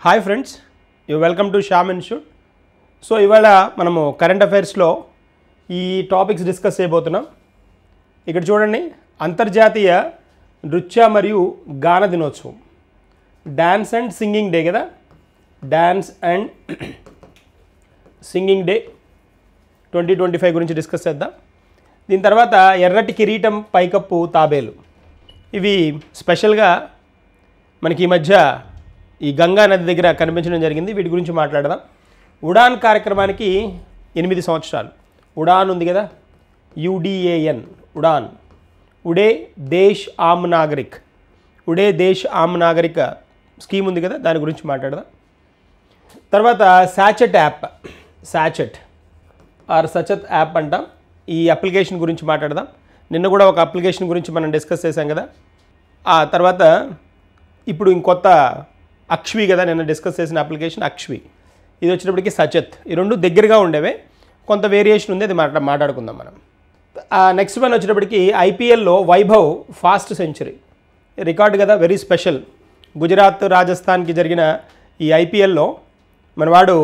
Hi friends, you welcome to Shyam institute. So ఇవాళ మనము current అఫైర్స్లో ఈ టాపిక్స్ డిస్కస్ చేయబోతున్నాం. ఇక్కడ చూడండి, అంతర్జాతీయ నృత్య మరియు గాన దినోత్సవం, డ్యాన్స్ అండ్ సింగింగ్ డే కదా, డ్యాన్స్ అండ్ సింగింగ్ డే 2025 గురించి డిస్కస్ చేద్దాం. దీని తర్వాత ఎర్రటి కిరీటం పైకప్పు తాబేలు, ఇవి స్పెషల్గా మనకి ఈ మధ్య ఈ గంగా నది దగ్గర కనిపించడం జరిగింది. వీటి గురించి మాట్లాడదాం. ఉడాన్ కార్యక్రమానికి 8 సంవత్సరాలు. ఉడాన్ ఉంది కదా, UDAN, ఉడాన్, ఉడే దేశ్ ఆమ్ నాగరిక్, ఉడే దేశ్ ఆమ్ నాగరిక స్కీమ్ ఉంది కదా, దాని గురించి మాట్లాడదాం. తర్వాత sachet app, sachet or sachet app అంటాం, ఈ అప్లికేషన్ గురించి మాట్లాడదాం. నిన్న కూడా ఒక అప్లికేషన్ గురించి మనం డిస్కస్ చేసాం కదా. ఆ తర్వాత ఇప్పుడు ఇంకొత్త అక్ష్వి కదా, నిన్న డిస్కస్ చేసిన అప్లికేషన్ అక్ష్వి, ఇది వచ్చేటప్పటికి సచత్. ఈ రెండు దగ్గరగా ఉండేవే, కొంత వేరియేషన్ ఉంది, అది మాట్లాడుకుందాం మనం. నెక్స్ట్ వన్ వచ్చేటప్పటికి IPLలో వైభవ్ ఫాస్ట్ సెంచరీ రికార్డు కదా, వెరీ స్పెషల్. గుజరాత్ రాజస్థాన్కి జరిగిన ఈ IPLలో మనవాడు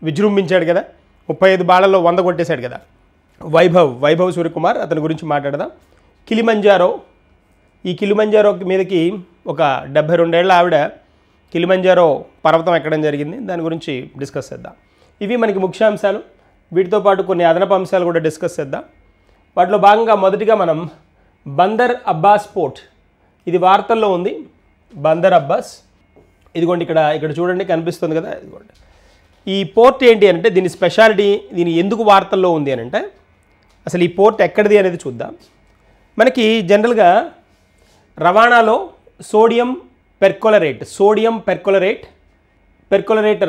విజృంభించాడు కదా, 35 బాళ్ళల్లో 100 కొట్టేశాడు కదా, వైభవ్ సూర్యకుమార్, అతని గురించి మాట్లాడదాం. కిలిమంజారో, ఈ కిలిమంజారో మీదకి ఒక 72 ఏళ్ల ఆవిడ కిలిమంజారో పర్వతం ఎక్కడం జరిగింది, దాని గురించి డిస్కస్ చేద్దాం. ఇవి మనకి ముఖ్యాంశాలు. వీటితో పాటు కొన్ని అదనపు అంశాలు కూడా డిస్కస్ చేద్దాం. వాటిలో భాగంగా మొదటిగా మనం బందర్ అబ్బాస్ పోర్ట్, ఇది వార్తల్లో ఉంది. బందర్ అబ్బాస్, ఇదిగోండి ఇక్కడ చూడండి, కనిపిస్తుంది కదా, ఇదిగోండి. ఈ పోర్ట్ ఏంటి అంటే, దీని స్పెషాలిటీ, దీని ఎందుకు వార్తల్లో ఉంది అని అంటే, అసలు ఈ పోర్ట్ ఎక్కడిది అనేది చూద్దాం. మనకి జనరల్గా రవాణాలో సోడియం పెర్కోలరేట్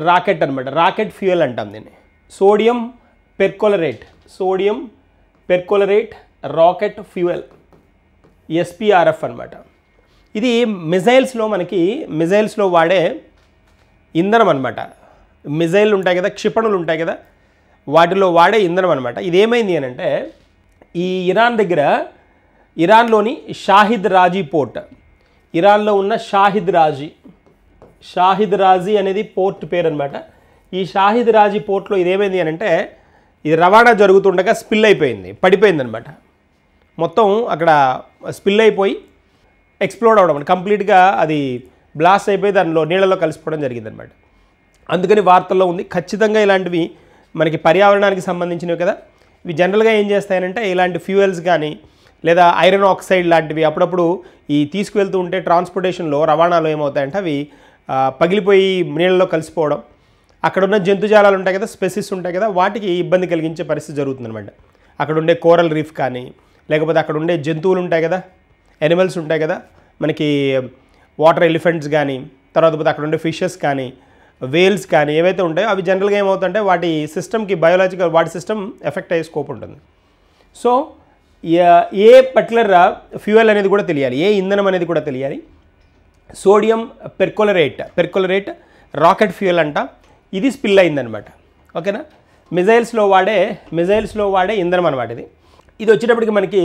రాకెట్ అనమాట, రాకెట్ ఫ్యూయల్ అంటాం దీన్ని. సోడియం పెర్కోలరేట్ రాకెట్ ఫ్యూయల్, SPRF అనమాట. ఇది మిజైల్స్లో వాడే ఇంధనం అనమాట. మిజైల్ ఉంటాయి కదా, క్షిపణులు ఉంటాయి కదా, వాటిలో వాడే ఇంధనం అనమాట. ఇది ఏమైంది అని అంటే, ఈ ఇరాన్లోని షాహిద్ రాజీ పోర్ట్, ఇరాన్లో ఉన్న షాహిద్ రాజీ అనేది పోర్ట్ పేరు అనమాట. ఈ షాహిద్ రాజీ పోర్ట్లో ఇదేమైంది అని అంటే, ఇది రవాణా జరుగుతుండగా స్పిల్ అయిపోయింది, పడిపోయింది అనమాట. మొత్తం అక్కడ స్పిల్ అయిపోయి ఎక్స్ప్లోడ్ అవడం, కంప్లీట్గా అది బ్లాస్ట్ అయిపోయి దానిలో నీళ్ళలో కలిసిపోవడం జరిగిందనమాట. అందుకని వార్తల్లో ఉంది. ఖచ్చితంగా ఇలాంటివి మనకి పర్యావరణానికి సంబంధించినవి కదా. ఇవి జనరల్గా ఏం చేస్తాయనంటే, ఇలాంటి ఫ్యూయల్స్ కానీ లేదా ఐరన్ ఆక్సైడ్ లాంటివి అప్పుడప్పుడు ఈ తీసుకువెళ్తూ ఉంటే ట్రాన్స్పోర్టేషన్లో, రవాణాలో ఏమవుతాయంటే అవి పగిలిపోయి నీళ్ళలో కలిసిపోవడం, అక్కడ ఉన్న జంతుజాలాలు ఉంటాయి కదా, స్పెసిస్ ఉంటాయి కదా, వాటికి ఇబ్బంది కలిగించే పరిస్థితి జరుగుతుందన్నమాట. అక్కడ ఉండే కోరల్ రీఫ్ కానీ, లేకపోతే అక్కడ ఉండే జంతువులు ఉంటాయి కదా, ఎనిమల్స్ ఉంటాయి కదా, మనకి వాటర్ ఎలిఫెంట్స్ కానీ, తర్వాత అక్కడ ఉండే ఫిషెస్ కానీ, వేల్స్ కానీ ఏవైతే ఉంటాయో అవి జనరల్గా ఏమవుతుంటే వాటి సిస్టమ్కి వాటి సిస్టమ్ ఎఫెక్ట్ అయ్యే స్కోప్ ఉంటుంది. సో ఏ పర్టికులర్ ఫ్యూయల్ అనేది కూడా తెలియాలి, ఏ ఇంధనం అనేది కూడా తెలియాలి. సోడియం పెర్కోలరేట్ రాకెట్ ఫ్యూయల్ అంట, ఇది స్పిల్ అయిందనమాట. ఓకేనా, మిజైల్స్లో వాడే ఇంధనం అనమాట. ఇది వచ్చేటప్పటికి మనకి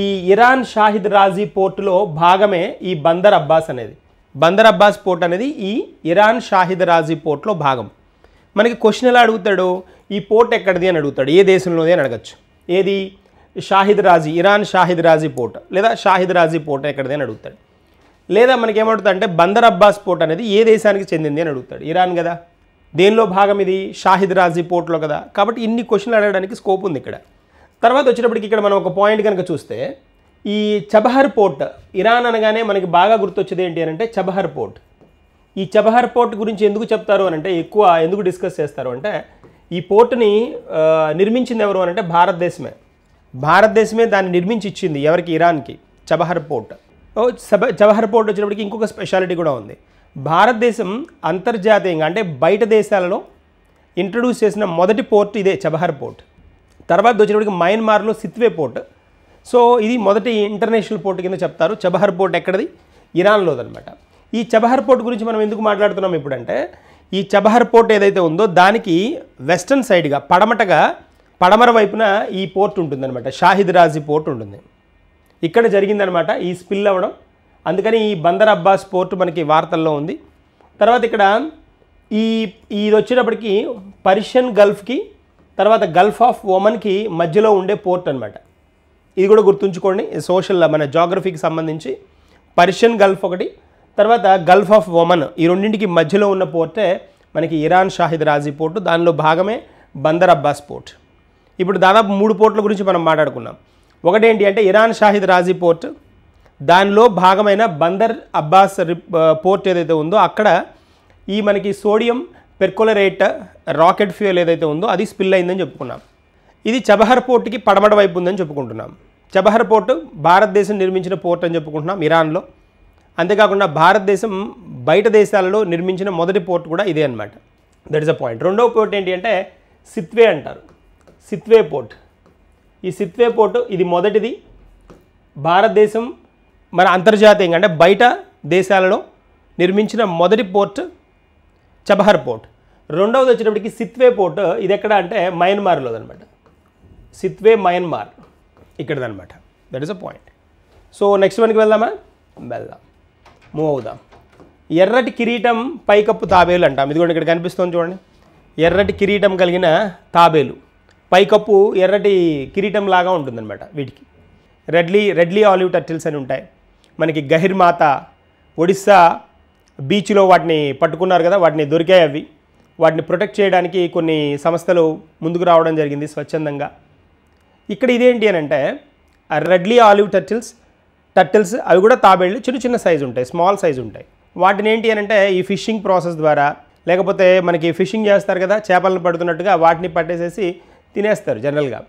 ఈ ఇరాన్ షాహిద్ రాజీ పోర్టులో భాగమే ఈ బందర్ అబ్బాస్ అనేది. బందర్ అబ్బాస్ పోర్ట్ అనేది ఈ ఇరాన్ షాహిద్ రాజీ పోర్ట్లో భాగం. మనకి క్వశ్చన్ ఎలా అడుగుతాడు, ఈ పోర్ట్ ఎక్కడిది అని అడుగుతాడు, ఏ దేశంలోది అని అడగచ్చు. ఏది, ఇరాన్ షాహిద్ రాజీ పోర్ట్, లేదా షాహిద్ రాజీ పోర్ట్ ఎక్కడిది అని అడుగుతాడు. లేదా మనకి ఏమడుగుతా అంటే, బందర్ అబ్బాస్ పోర్ట్ అనేది ఏ దేశానికి చెందింది అని అడుగుతాడు. ఇరాన్ కదా, దేనిలో భాగం ఇది, షాహిద్ రాజీ పోర్ట్లో కదా. కాబట్టి ఇన్ని క్వశ్చన్లు అడగడానికి స్కోప్ ఉంది ఇక్కడ. తర్వాత వచ్చేటప్పటికి ఇక్కడ మనం ఒక పాయింట్ కనుక చూస్తే, ఈ చబహర్ పోర్ట్, ఇరాన్ అనగానే మనకి బాగా గుర్తొచ్చేది ఏంటి అని అంటే చబహర్ పోర్ట్. ఈ చబహర్ పోర్ట్ గురించి ఎందుకు చెప్తారు అని అంటే, ఎందుకు డిస్కస్ చేస్తారు అంటే, ఈ పోర్టుని నిర్మించింది ఎవరు అని అంటే భారతదేశమే దాన్ని నిర్మించి ఇచ్చింది. ఎవరికి, ఇరాన్కి, చబహర్ పోర్ట్. చబహర్ పోర్ట్ వచ్చినప్పటికి ఇంకొక స్పెషాలిటీ కూడా ఉంది. భారతదేశం అంతర్జాతీయంగా అంటే బయట దేశాలలో ఇంట్రడ్యూస్ చేసిన మొదటి పోర్ట్ ఇదే, చబహర్ పోర్ట్. తర్వాత వచ్చినప్పటికి మయన్మార్లో సిత్వే పోర్ట్. సో ఇది మొదటి ఇంటర్నేషనల్ పోర్ట్ కింద చెప్తారు. చబహర్ పోర్ట్ ఎక్కడిది, ఇరాన్లోదనమాట. ఈ చబహర్ పోర్ట్ గురించి మనం ఎందుకు మాట్లాడుతున్నాం ఇప్పుడు అంటే, ఈ చబహర్ పోర్ట్ ఏదైతే ఉందో దానికి వెస్టర్న్ సైడ్గా, పడమర వైపున ఈ పోర్ట్ ఉంటుందన్నమాట, షాహిద్ రాజీ పోర్ట్ ఉంటుంది. ఇక్కడ జరిగిందనమాట ఈ స్పిల్ అవ్వడం. అందుకని ఈ బందర్ అబ్బాస్ పోర్ట్ మనకి వార్తల్లో ఉంది. తర్వాత ఇక్కడ ఈ ఇది వచ్చేటప్పటికి పర్షియన్ గల్ఫ్కి తర్వాత గల్ఫ్ ఆఫ్ ఒమన్కి మధ్యలో ఉండే పోర్ట్ అనమాట. ఇది కూడా గుర్తుంచుకోండి, సోషల్ మన జాగ్రఫీకి సంబంధించి పర్షియన్ గల్ఫ్ ఒకటి, తర్వాత గల్ఫ్ ఆఫ్ ఒమన్, ఈ రెండింటికి మధ్యలో ఉన్న పోర్టే మనకి ఇరాన్ షాహిద్ రాజీ పోర్టు. దానిలో భాగమే బందర్ అబ్బాస్ పోర్ట్. ఇప్పుడు దాదాపు 3 పోర్ట్ల గురించి మనం మాట్లాడుకున్నాం. ఒకటేంటి అంటే ఇరాన్ షాహిద్ రాజీ పోర్ట్, దానిలో భాగమైన బందర్ అబ్బాస్ పోర్ట్ ఏదైతే ఉందో అక్కడ ఈ మనకి సోడియం పెర్కోలరేట్ రాకెట్ ఫ్యూయల్ ఏదైతే ఉందో అది స్పిల్ అయిందని చెప్పుకున్నాం. ఇది చబహర్ పోర్ట్కి పడమట వైపు ఉందని చెప్పుకుంటున్నాం. చబహర్ పోర్టు భారతదేశం నిర్మించిన పోర్ట్ అని చెప్పుకుంటున్నాం ఇరాన్లో. అంతేకాకుండా భారతదేశం బయట దేశాలలో నిర్మించిన మొదటి పోర్ట్ కూడా ఇదే అనమాట. That is a point. రెండవ పోర్ట్ ఏంటి అంటే సిత్వే అంటారు, సిత్వే పోర్ట్. ఈ సిత్వే పోర్టు ఇది మొదటిది భారతదేశం మన అంతర్జాతీయంగా అంటే బయట దేశాలలో నిర్మించిన మొదటి పోర్ట్ చబహర్ పోర్ట్. రెండవది వచ్చేటప్పటికి సిత్వే పోర్ట్, ఇది ఎక్కడ అంటే మయన్మార్లో అనమాట. సిత్వే మయన్మార్ ఇక్కడదనమాట. That is a point. So next వన్కి వెళ్దాం. మూవ్ అవుదాం. ఎర్రటి కిరీటం పైకప్పు తాబేలు అంటాం. ఇది కూడా ఇక్కడ కనిపిస్తుంది చూడండి, ఎర్రటి కిరీటం కలిగిన తాబేలు. పైకప్పు ఎర్రటి కిరీటం లాగా ఉంటుందన్నమాట. వీటికి రెడ్లీ ఆలివ్ టర్టిల్స్ అని ఉంటాయి. మనకి గహిర్మాత ఒడిస్సా బీచ్లో వాటిని పట్టుకున్నారు కదా, వాటిని దొరికాయి. అవి వాటిని ప్రొటెక్ట్ చేయడానికి కొన్ని సంస్థలు ముందుకు రావడం జరిగింది స్వచ్ఛందంగా. ఇక్కడ ఇదేంటి అని అంటే రెడ్లీ ఆలివ్ టర్టిల్స్ అవి కూడా తాబేళ్ళు చిన్న చిన్న సైజు ఉంటాయి, స్మాల్ సైజు ఉంటాయి. వాటిని ఏంటి అని అంటే ఈ ఫిషింగ్ ప్రాసెస్ ద్వారా లేకపోతే మనకి ఫిషింగ్ చేస్తారు కదా, చేపలను పడుతున్నట్టుగా వాటిని పట్టేసేసి తినేస్తారు జనరల్గా.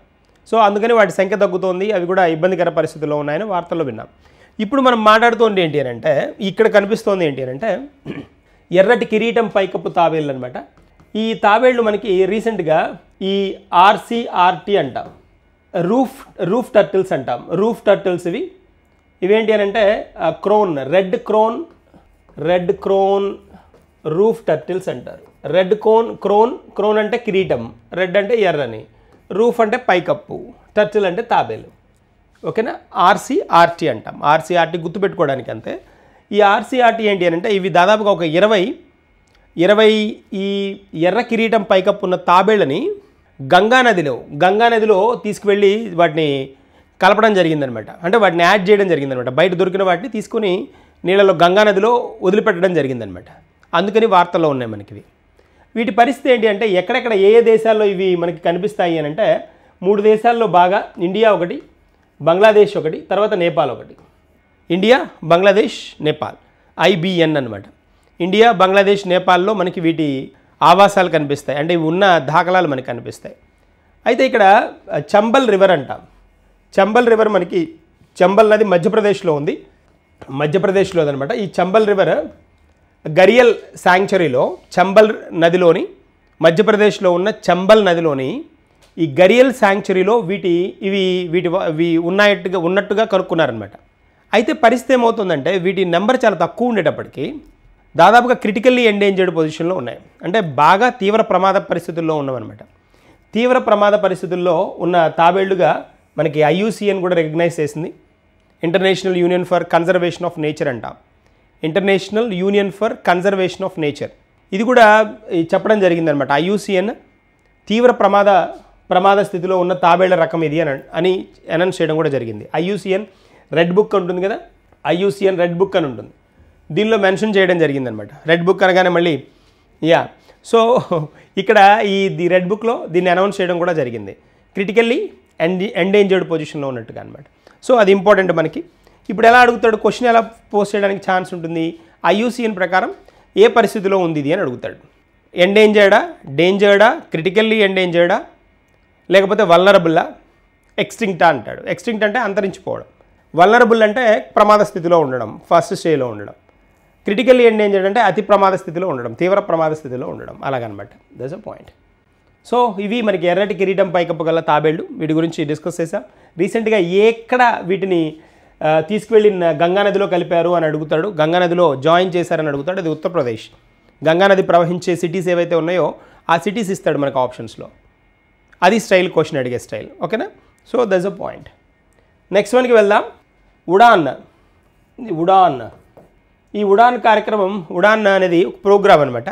సో అందుకని వాటి సంఖ్య తగ్గుతోంది, అవి కూడా ఇబ్బందికర పరిస్థితుల్లో ఉన్నాయని వార్తల్లో విన్నాం. ఇప్పుడు మనం మాట్లాడుతోంది ఏంటి అని అంటే ఇక్కడ కనిపిస్తోంది ఏంటి అని అంటే ఎర్రటి కిరీటం పైకప్పు తాబేళ్ళు అనమాట. ఈ తాబేళ్ళు మనకి రీసెంట్గా ఈ RCRT అంటాం, రూఫ్ టర్టిల్స్ అంటాం. రూఫ్ టర్టిల్స్ ఇవేంటి అని అంటే రెడ్ క్రోన్ రూఫ్ టర్టిల్స్ అంటారు. క్రోన్ అంటే కిరీటం, రెడ్ అంటే ఎర్రని, రూఫ్ అంటే పైకప్పు, టర్టిల్ అంటే తాబేలు. ఓకేనా. RCRT అంటాం. RCRT గుర్తుపెట్టుకోవడానికి అంతే. ఈ RCRT ఏంటి అని అంటే ఇవి దాదాపుగా ఒక 20 ఈ ఎర్ర కిరీటం పైకప్పు ఉన్న తాబేళ్ళని గంగా నదిలో తీసుకువెళ్ళి వాటిని కలపడం జరిగిందనమాట. అంటే వాటిని యాడ్ చేయడం జరిగిందనమాట. బయట దొరికిన వాటిని తీసుకుని నీళ్ళలో గంగా నదిలో వదిలిపెట్టడం జరిగిందనమాట. అందుకని వార్తల్లో ఉన్నాయి మనకి. వీటి పరిస్థితి ఏంటి అంటే ఎక్కడెక్కడ ఏ దేశాల్లో ఇవి మనకి కనిపిస్తాయి అని అంటే 3 దేశాల్లో బాగా, ఇండియా ఒకటి, బంగ్లాదేశ్ ఒకటి, తర్వాత నేపాల్ ఒకటి. ఇండియా, బంగ్లాదేశ్, నేపాల్, IBN అనమాట. ఇండియా, బంగ్లాదేశ్, నేపాల్లో మనకి వీటి ఆవాసాలు కనిపిస్తాయి, అంటే ఇవి ఉన్న దాఖలాలు మనకి కనిపిస్తాయి. అయితే ఇక్కడ చంబల్ రివర్ అంటాం. చంబల్ రివర్ మనకి చంబల్ నది మధ్యప్రదేశ్లో ఉంది, మధ్యప్రదేశ్లో అనమాట. ఈ చంబల్ రివర్ గరియల్ శాంక్చురీలో చంబల్ నదిలోని మధ్యప్రదేశ్లో ఉన్న చంబల్ నదిలోని ఈ గరియల్ శాంక్చురీలో ఇవి ఉన్నట్టుగా కనుక్కున్నారనమాట. అయితే పరిస్థితి ఏమవుతుందంటే వీటి నెంబర్ చాలా తక్కువ ఉండేటప్పటికీ దాదాపుగా క్రిటికల్లీ ఎండేంజర్డ్ పొజిషన్లో ఉన్నాయి. అంటే బాగా తీవ్ర ప్రమాద పరిస్థితుల్లో ఉన్నామన్నమాట. తీవ్ర ప్రమాద పరిస్థితుల్లో ఉన్న తాబేళ్లుగా మనకి IUCN కూడా రికగ్నైజ్ చేసింది. International union for conservation of nature అంటాం. International union for conservation of nature ఇది కూడా చెప్పడం జరిగిందనమాట. IUCN తీవ్ర ప్రమాద స్థితిలో ఉన్న తాబేళ్ల రకం ఇది అని అనౌన్స్ చేయడం కూడా జరిగింది. IUCN రెడ్ బుక్ ఉంటుంది కదా, IUCN రెడ్ బుక్ అని ఉంటుంది, దీనిలో మెన్షన్ చేయడం జరిగిందనమాట. రెడ్ బుక్ అనగానే మళ్ళీ సో ఇక్కడ ఈ రెడ్ బుక్లో దీన్ని అనౌన్స్ చేయడం కూడా జరిగింది, క్రిటికల్లీ ఎండేంజర్డ్ పొజిషన్లో ఉన్నట్టుగా అనమాట. సో అది ఇంపార్టెంట్ మనకి. ఇప్పుడు ఎలా అడుగుతాడు, క్వశ్చన్ ఎలా పోస్ట్ చేయడానికి ఛాన్స్ ఉంటుంది, IUCN ప్రకారం ఏ పరిస్థితిలో ఉంది ఇది అని అడుగుతాడు. ఎండేంజర్డా, డేంజర్డా, క్రిటికల్లీ ఎండేంజర్డా, లేకపోతే వల్నరబుల్లా, ఎక్స్టింక్టా అంటాడు. ఎక్స్టింక్ట్ అంటే అంతరించిపోవడం, వల్నరబుల్ అంటే ప్రమాద స్థితిలో ఉండడం, ఫస్ట్ స్టేజ్లో ఉండడం, క్రిటికల్లీ ఎండేంజర్డ్ అంటే అతి ప్రమాద స్థితిలో ఉండడం, తీవ్ర ప్రమాద స్థితిలో ఉండడం, అలాగనమాట. That's a point. సో ఇవి మనకి ఎర్రటి కిరీటం పైకప్పు గల తాబేళ్ళు, వీటి గురించి డిస్కస్ చేసాం. రీసెంట్గా ఎక్కడ వీటిని తీసుకువెళ్ళి గంగానదిలో కలిపారు అని అడుగుతాడు, గంగానదిలో జాయిన్ చేశారని అడుగుతాడు. అది ఉత్తరప్రదేశ్. గంగానది ప్రవహించే సిటీస్ ఏవైతే ఉన్నాయో ఆ సిటీస్ ఇస్తాడు మనకు ఆప్షన్స్లో. అది స్టైల్, క్వశ్చన్ అడిగే స్టైల్. ఓకేనా. So that's a point. Next వన్కి వెళ్దాం. ఉడాన్. ఈ ఉడాన్ కార్యక్రమం, ఉడాన్ అనేది ఒక ప్రోగ్రామ్ అనమాట.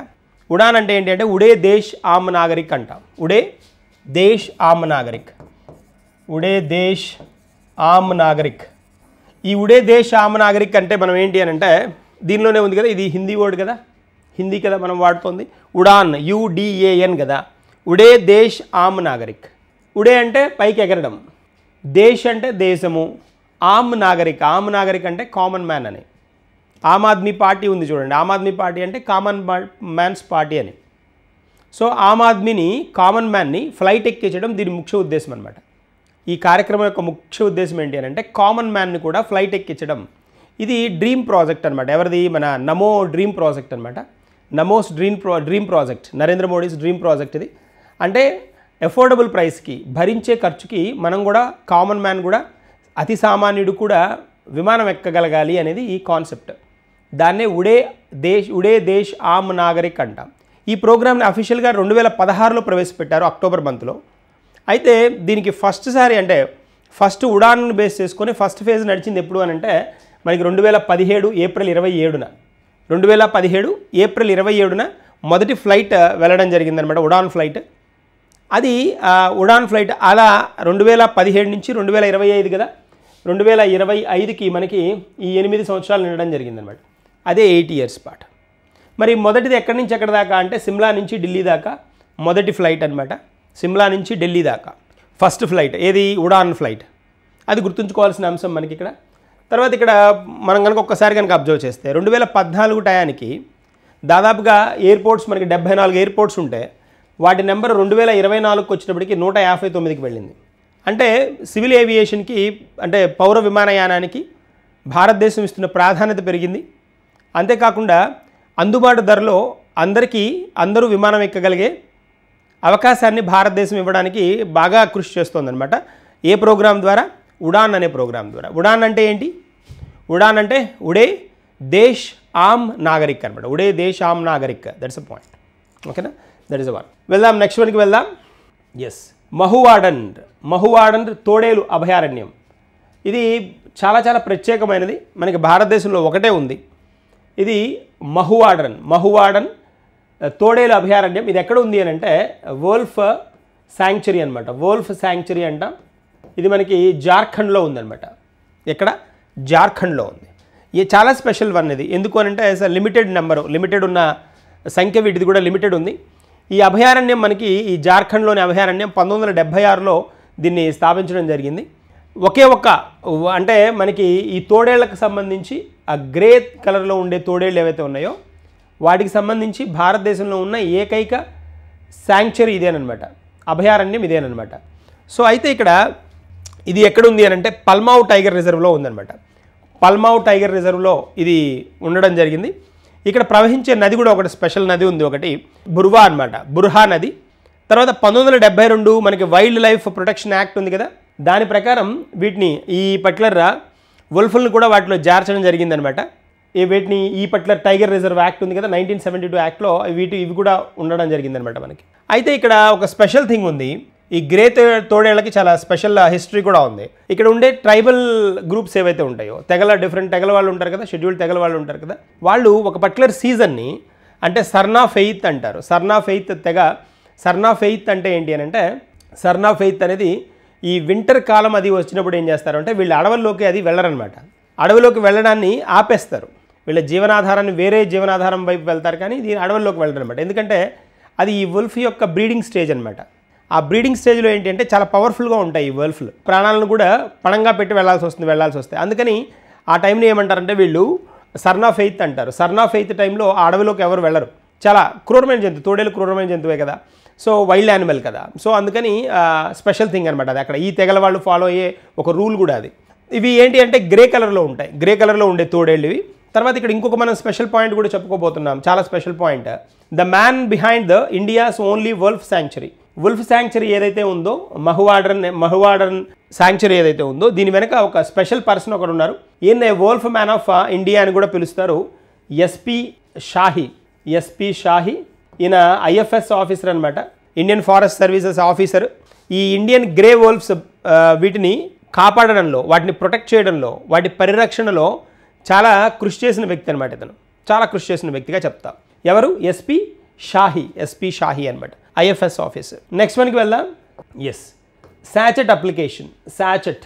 ఉడాన్ అంటే ఏంటి అంటే ఉడే దేశ్ ఆమ్ నాగరిక్ అంటాం. ఉడే దేశ్ ఆమ్ నాగరిక్, ఉడే దేశ్ ఆమ్ నాగరిక్. ఈ ఉడే దేశ్ ఆమ్ నాగరిక్ అంటే మనం ఏంటి అని అంటే దీనిలోనే ఉంది కదా, ఇది హిందీ వర్డ్ కదా, హిందీ కదా మనం వాడుతుంది. ఉడాన్ UDAN కదా, ఉడే దేశ్ ఆమ్ నాగరిక్. ఉడే అంటే పైకి ఎగరడం, దేశ్ అంటే దేశము, ఆమ్ నాగరిక్, ఆమ్ నాగరిక్ అంటే కామన్ మ్యాన్ అని. ఆమ్ ఆద్మీ పార్టీ ఉంది చూడండి, ఆమ్ ఆద్మీ పార్టీ అంటే కామన్ మ్యాన్స్ పార్టీ అని. సో ఆమ్ ఆద్మీని, కామన్ మ్యాన్ని ఫ్లైట్ ఎక్కించడం దీని ముఖ్య ఉద్దేశం అనమాట. ఈ కార్యక్రమం యొక్క ముఖ్య ఉద్దేశం ఏంటి అని అంటే కామన్ మ్యాన్ని కూడా ఫ్లైట్ ఎక్కించడం. ఇది డ్రీమ్ ప్రాజెక్ట్ అనమాట. ఎవరిది? మన నమో డ్రీమ్ ప్రాజెక్ట్ అనమాట. Namo's dream project, Narendra Modi's dream project ఇది. అంటే అఫోర్డబుల్ ప్రైస్కి, భరించే ఖర్చుకి మనం కూడా, కామన్ మ్యాన్ కూడా, అతి సామాన్యుడు కూడా విమానం ఎక్కగలగాలి అనేది ఈ కాన్సెప్ట్. దాన్నే ఉడే దేశ్ ఆమ్ నాగరిక్ అంటాం. ఈ ప్రోగ్రామ్ని అఫీషియల్గా 2016లో ప్రవేశపెట్టారు, అక్టోబర్ మంత్లో. అయితే దీనికి ఫస్ట్ ఉడాన్ బేస్ చేసుకొని ఫస్ట్ ఫేజ్ నడిచింది ఎప్పుడు అని అంటే మనకి 2017 ఏప్రిల్ 27న 2017 ఏప్రిల్ 27న మొదటి ఫ్లైట్ వెళ్ళడం జరిగిందనమాట, ఉడాన్ ఫ్లైట్. అది ఉడాన్ ఫ్లైట్ అలా 2017 నుంచి 2025 కదా, 2025కి మనకి ఈ 8 సంవత్సరాలు నిండడం జరిగిందనమాట. అదే 8 ఇయర్స్ పాటు. మరి మొదటిది ఎక్కడి నుంచి ఎక్కడి దాకా అంటే సిమ్లా నుంచి ఢిల్లీ దాకా మొదటి ఫ్లైట్ అనమాట. సిమ్లా నుంచి ఢిల్లీ దాకా ఫస్ట్ ఫ్లైట్ ఏది? ఉడాన్ ఫ్లైట్. అది గుర్తుంచుకోవాల్సిన అంశం మనకి ఇక్కడ. తర్వాత ఇక్కడ మనం కనుక ఒక్కసారి కనుక అబ్జర్వ్ చేస్తే 2014 టయానికి దాదాపుగా ఎయిర్పోర్ట్స్ మనకి 74 ఎయిర్పోర్ట్స్ ఉంటే వాటి నెంబర్ 2024కి వచ్చినప్పటికి 159కి వెళ్ళింది. అంటే సివిల్ ఏవియేషన్కి, అంటే పౌర విమానయానానికి భారతదేశం ఇస్తున్న ప్రాధాన్యత పెరిగింది. అంతేకాకుండా అందుబాటు ధరలో అందరూ విమానం ఎక్కగలిగే అవకాశాన్ని భారతదేశం ఇవ్వడానికి బాగా కృషి చేస్తోందనమాట. ఏ ప్రోగ్రాం ద్వారా? ఉడాన్ అనే ప్రోగ్రాం ద్వారా. ఉడాన్ అంటే ఏంటి? ఉడాన్ అంటే ఉడే దేశ్ ఆమ్ నాగరిక్ అనమాట. ఉడే దేశ్ ఆమ్ నాగరిక్, దట్స్ అ పాయింట్. ఓకేనా? That is a one. వెళ్దాం, నెక్స్ట్ వన్కి వెళ్దాం. ఎస్, మహువాడండ్ తోడేలు అభయారణ్యం. ఇది చాలా చాలా ప్రత్యేకమైనది, మనకి భారతదేశంలో ఒకటే ఉంది. ఇది మహువాడన్ తోడేలు అభయారణ్యం. ఇది ఎక్కడ ఉంది అని అంటే వోల్ఫ్ శాంక్చురీ అనమాట. వోల్ఫ్ శాంక్చురీ అంటాం. ఇది మనకి జార్ఖండ్లో ఉందన్నమాట. ఎక్కడ? జార్ఖండ్లో ఉంది. ఇది చాలా స్పెషల్ వన్. ఇది ఎందుకు అని అంటే లిమిటెడ్ ఉన్న సంఖ్య, వీటిది కూడా లిమిటెడ్ ఉంది. ఈ అభయారణ్యం మనకి, ఈ జార్ఖండ్లోని అభయారణ్యం 1976లో దీన్ని స్థాపించడం జరిగింది. అంటే మనకి ఈ తోడేళ్లకు సంబంధించి ఆ గ్రే కలర్లో ఉండే తోడేళ్ళు ఏవైతే ఉన్నాయో వాటికి సంబంధించి భారతదేశంలో ఉన్న ఏకైక శాంక్చురీ ఇదేనమాట, అభయారణ్యం ఇదేనమాట. సో అయితే ఇక్కడ ఇది ఎక్కడుంది అని అంటే పల్మావ్ టైగర్ రిజర్వ్లో ఉందన్నమాట. పల్మావ్ టైగర్ రిజర్వ్లో ఇది ఉండడం జరిగింది. ఇక్కడ ప్రవహించే నది కూడా ఒకటి స్పెషల్ నది ఉంది, ఒకటి బుర్వా అనమాట, బుర్హా నది. తర్వాత 1972 మనకి వైల్డ్ లైఫ్ ప్రొటెక్షన్ యాక్ట్ ఉంది కదా, దాని ప్రకారం వీటిని, ఈ పర్టికులర్ వల్ఫుల్ని కూడా వాటిలో చేర్చడం జరిగిందనమాట. వీటిని, ఈ పర్టికులర్ టైగర్ రిజర్వ్ యాక్ట్ ఉంది కదా 1972 యాక్ట్లో ఇవి కూడా ఉండడం జరిగిందనమాట మనకి. అయితే ఇక్కడ ఒక స్పెషల్ థింగ్ ఉంది. ఈ గ్రే తోడేళ్ళకి చాలా స్పెషల్ హిస్టరీ కూడా ఉంది. ఇక్కడ ఉండే ట్రైబల్ గ్రూప్స్ ఏవైతే ఉంటాయో, డిఫరెంట్ తెగల వాళ్ళు ఉంటారు కదా, షెడ్యూల్డ్ తెగల వాళ్ళు ఉంటారు కదా, వాళ్ళు ఒక పర్టికులర్ సీజన్ని అంటే సర్నా ఫెయిత్ అంటారు. సర్నా ఫెయిత్ తెగ. సర్నా ఫెయిత్ అంటే ఏంటి అని అంటే, సర్నా ఫెయిత్ అనేది ఈ వింటర్ కాలం అది వచ్చినప్పుడు ఏం చేస్తారు అంటే వీళ్ళు అడవుల్లోకి అది వెళ్ళరనమాట. అడవిలోకి వెళ్ళడాన్ని ఆపేస్తారు. వీళ్ళ జీవనాధారాన్ని వేరే జీవనాధారం వైపు వెళ్తారు, కానీ దీని అడవుల్లోకి వెళ్ళరు అనమాట. ఎందుకంటే అది ఈ వుల్ఫ్ యొక్క బ్రీడింగ్ స్టేజ్ అనమాట. ఆ బ్రీడింగ్ స్టేజ్లో ఏంటి అంటే చాలా పవర్ఫుల్గా ఉంటాయి ఈ వుల్ఫ్లు. ప్రాణాలను కూడా పణంగా పెట్టి వెళ్ళాల్సి వస్తుంది. అందుకని ఆ టైంని ఏమంటారంటే వీళ్ళు సర్నా ఫెయిత్ అంటారు. సర్నా ఫెయిత్ టైంలో ఆ అడవిలోకి ఎవరు వెళ్ళరు. చాలా క్రూరమైన జంతువు, తోడేలు క్రూరమైన జంతువే కదా, సో వైల్డ్ యానిమల్ కదా. సో అందుకని స్పెషల్ థింగ్ అనమాట అది. అక్కడ ఈ తెగల వాళ్ళు ఫాలో అయ్యే ఒక రూల్ కూడా అది. ఇవి ఏంటి అంటే గ్రే కలర్లో ఉంటాయి, గ్రే కలర్లో ఉండే తోడేళ్ళు ఇవి. తర్వాత ఇక్కడ ఇంకొక మనం స్పెషల్ పాయింట్ కూడా చెప్పుకోబోతున్నాం, చాలా special point. The man behind the India's only wolf sanctuary. Wolf sanctuary ఏదైతే ఉందో, మహువాడన్ శాంక్చురీ ఏదైతే ఉందో, దీని వెనక ఒక స్పెషల్ పర్సన్ ఒకడు ఉన్నారు. ఈయన వోల్ఫ్ మ్యాన్ ఆఫ్ ఇండియా అని కూడా పిలుస్తారు. ఎస్పి షాహి. ఈయన IFS ఆఫీసర్ అనమాట, ఇండియన్ ఫారెస్ట్ సర్వీసెస్ ఆఫీసర్. ఈ ఇండియన్ గ్రే వోల్ఫ్స్ వీటిని కాపాడడంలో, వాటిని ప్రొటెక్ట్ చేయడంలో, వాటి పరిరక్షణలో చాలా కృషి చేసిన వ్యక్తి అనమాట. ఇతను చాలా కృషి చేసిన వ్యక్తిగా చెప్తా. ఎవరు? ఎస్పి షాహి, ఎస్పి షాహి అనమాట, ఐఎఫ్ఎస్ ఆఫీసర్. నెక్స్ట్ వన్కి వెళ్దాం. Yes, sachet application, sachet,